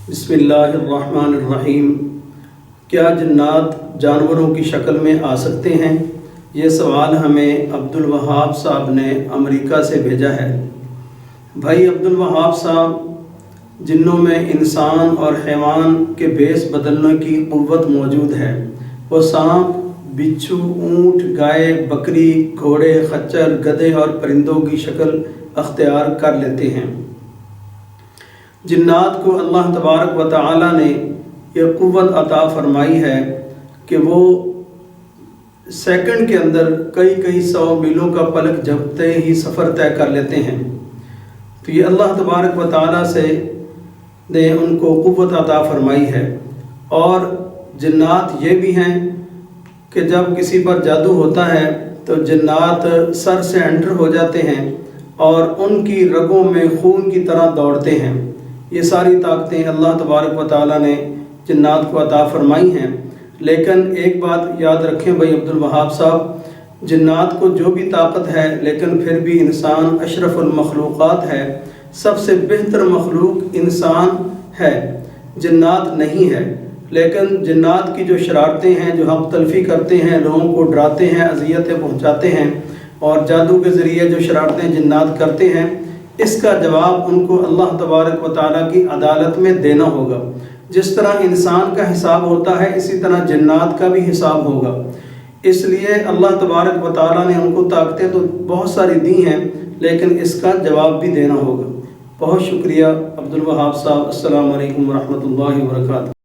बिस्मिल्लाहिर्रहमानिर्रहीम। क्या जन्नात जानवरों की शक्ल में आ सकते हैं? ये सवाल हमें अब्दुल वहाब साहब ने अमेरिका से भेजा है। भाई अब्दुल वहाब साहब, जिन्नों में इंसान और हैवान के भेस बदलने की क़ुव्वत मौजूद है। वो सांप, बिच्छू, ऊँट, गाय, बकरी, घोड़े, खच्चर, गधे और परिंदों की शक्ल अख्तियार कर लेते हैं। जिन्नात को अल्लाह तबारक व तआला ने यह क़ुव्वत अता फरमाई है कि वो सेकंड के अंदर कई कई सौ मीलों का पलक झपकते ही सफ़र तय कर लेते हैं। तो ये अल्लाह तबारक व तआला से ने उनको क़ुव्वत अता फरमाई है। और जिन्नात ये भी हैं कि जब किसी पर जादू होता है तो जिन्नात सर से एंटर हो जाते हैं और उनकी रगों में खून की तरह दौड़ते हैं। ये सारी ताकतें अल्लाह तबारक व तआला ने जिन्नात को अता फरमाई हैं। लेकिन एक बात याद रखें भाई अब्दुल वहाब साहब, जिन्नात को जो भी ताकत है लेकिन फिर भी इंसान अशरफुल मखलूक़ात है। सबसे बेहतर मखलूक इंसान है, जिन्नात नहीं है। लेकिन जिन्नात की जो शरारतें हैं, जो हक़ तलफ़ी करते हैं, लोगों को डराते हैं, अज़ियतें पहुँचाते हैं और जादू के ज़रिए जो शरारतें जिन्नात करते हैं, इसका जवाब उनको अल्लाह तबारक व तआला की अदालत में देना होगा। जिस तरह इंसान का हिसाब होता है इसी तरह जिन्नात का भी हिसाब होगा। इसलिए अल्लाह तबारक व तआला ने उनको ताकतें तो बहुत सारी दी हैं लेकिन इसका जवाब भी देना होगा। बहुत शुक्रिया अब्दुल वहाब साहब। अस्सलामु अलैकुम व रहमतुल्लाहि व बरकातहू।